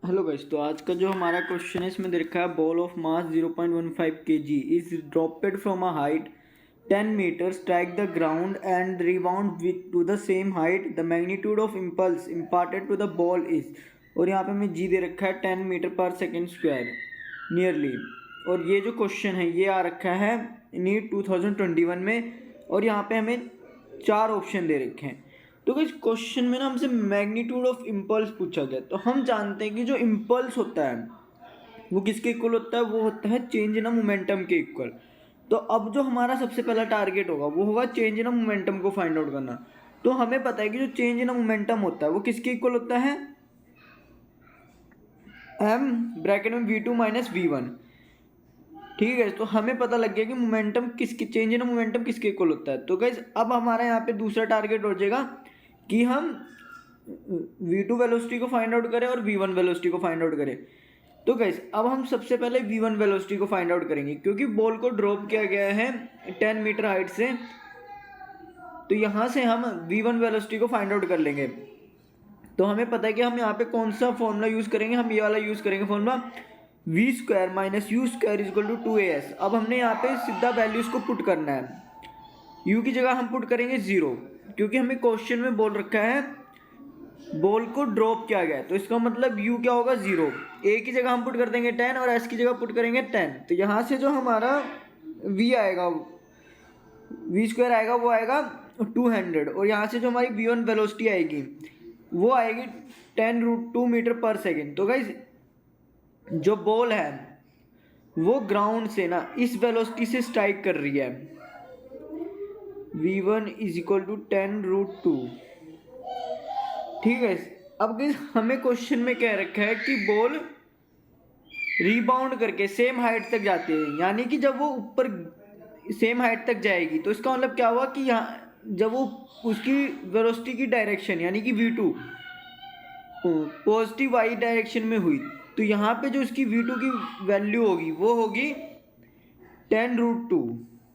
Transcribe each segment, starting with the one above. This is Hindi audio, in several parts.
हेलो गाइस, तो आज का जो हमारा क्वेश्चन है इसमें दे रखा है ball of mass 0.15 kg is dropped from a height 10 metre strike the ground and rebound with to the same height the magnitude of impulse imparted to the ball is. और यहाँ पे हमें जी दे रखा है 10 मीटर पर सेकेंड स्क्वायर नियरली। और ये जो क्वेश्चन है ये आ रखा है नीट 2021 में, और यहाँ पे हमें 4 ऑप्शन दे रखे हैं। तो इस क्वेश्चन में ना हमसे मैग्नीट्यूड ऑफ इम्पल्स पूछा गया, तो हम जानते हैं कि जो इम्पल्स होता है वो किसके इक्वल होता है, वो होता है चेंज इन मोमेंटम के इक्वल। तो अब जो हमारा सबसे पहला टारगेट होगा वो होगा चेंज इन मोमेंटम को फाइंड आउट करना। तो हमें पता है कि जो चेंज इन मोमेंटम होता है वो किसके इक्वल होता है, m ब्रैकेट में v2 माइनस v1। ठीक है, तो हमें पता लग गया कि मोमेंटम किसके चेंज इन मोमेंटम किसके इक्वल होता है। तो गाइस अब हमारा यहाँ पे दूसरा टारगेट हो जाएगा कि हम v2 वेलोसिटी को फाइंड आउट करें और v1 वेलोसिटी को फाइंड आउट करें। तो गाइस अब हम सबसे पहले v1 वेलोसिटी को फाइंड आउट करेंगे, क्योंकि बॉल को ड्रॉप किया गया है 10 मीटर हाइट से। तो यहाँ से हम v1 वेलोसिटी को फाइंड आउट कर लेंगे। तो हमें पता है कि हम यहाँ पे कौन सा फॉर्मूला यूज़ करेंगे, हम ये वाला यूज़ करेंगे formula V square minus U square equal to 2as। अब हमने यहाँ पे सीधा वैल्यूज को पुट करना है। u की जगह हम पुट करेंगे 0, क्योंकि हमें क्वेश्चन में बोल रखा है बॉल को ड्रॉप किया गया है, तो इसका मतलब u क्या होगा 0। a की जगह हम पुट कर देंगे 10 और s की जगह पुट करेंगे 10। तो यहाँ से जो हमारा v आएगा वी स्क्वायर आएगा वो आएगा 200, और यहाँ से जो हमारी v1 वेलोसिटी आएगी वो आएगी 10√2 मीटर पर सेकेंड। तो गाइस जो बॉल है वो ग्राउंड से ना इस वेलोसिटी से स्ट्राइक कर रही है, v1 इज इक्वल टू 10√2। ठीक है, अब गाइस हमें क्वेश्चन में कह रखा है कि बॉल रीबाउंड करके सेम हाइट तक जाती है, यानी कि जब वो ऊपर सेम हाइट तक जाएगी तो इसका मतलब क्या हुआ कि यहाँ जब वो उसकी वेलोसिटी की डायरेक्शन यानी कि v2 पॉजिटिव y डायरेक्शन में हुई, तो यहाँ पे जो इसकी v2 की वैल्यू होगी वो होगी 10√2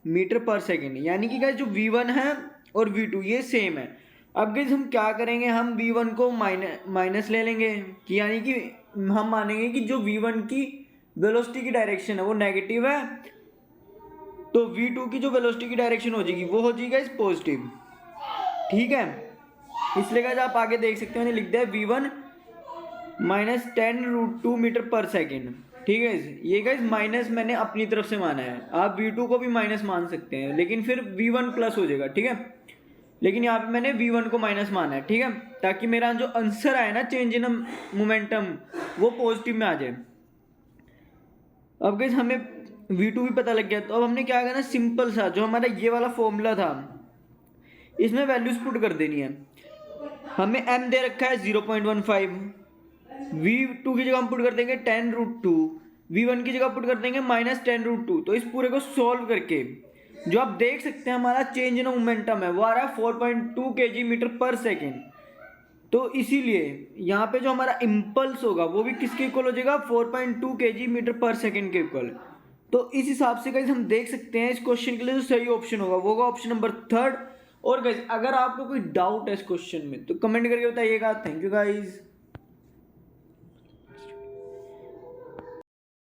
मीटर पर सेकेंड। यानी कि गाइस जो v1 है और v2 ये सेम है। अब गाइस हम क्या करेंगे, हम v1 को माइनस ले लेंगे कि यानी कि हम मानेंगे कि जो v1 की वेलोसिटी की डायरेक्शन है वो नेगेटिव है, तो v2 की जो वेलोसिटी की डायरेक्शन हो जाएगी वो हो जाएगी गाइस पॉजिटिव। ठीक है, इसलिए गाइस आप आगे देख सकते हैं मैंने लिख दिया है v1 माइनस 10√2 मीटर पर सेकेंड। ठीक है, ये गाइस माइनस मैंने अपनी तरफ से माना है, आप v2 को भी माइनस मान सकते हैं लेकिन फिर v1 प्लस हो जाएगा। ठीक है, लेकिन यहाँ पे मैंने v1 को माइनस माना है। ठीक है, ताकि मेरा जो आंसर आए ना चेंज इन मोमेंटम वो पॉजिटिव में आ जाए। अब गाइस हमें v2 भी पता लग गया, तो अब हमने क्या करना, सिंपल सा जो हमारा ये वाला फॉर्मूला था इसमें वैल्यूज पुट कर देनी है। हमें m दे रखा है 0.15, v2 की जगह हम पुट कर देंगे 10√2, v1 की जगह पुट कर देंगे माइनस 10√2। तो इस पूरे को सॉल्व करके जो आप देख सकते हैं हमारा चेंज इन मोमेंटम है वो आ रहा है 4.2 kg मीटर पर सेकेंड। तो इसीलिए यहाँ पे जो हमारा इम्पल्स होगा वो भी किसके इक्वल हो जाएगा, 4.2 kg मीटर पर सेकेंड के इक्वल। तो इस हिसाब से गाइस हम देख सकते हैं इस क्वेश्चन के लिए जो सही ऑप्शन होगा वो होगा ऑप्शन नंबर 3। और गाइस अगर आपको कोई डाउट है इस क्वेश्चन में तो कमेंट करके बताइएगा। Thank you guys.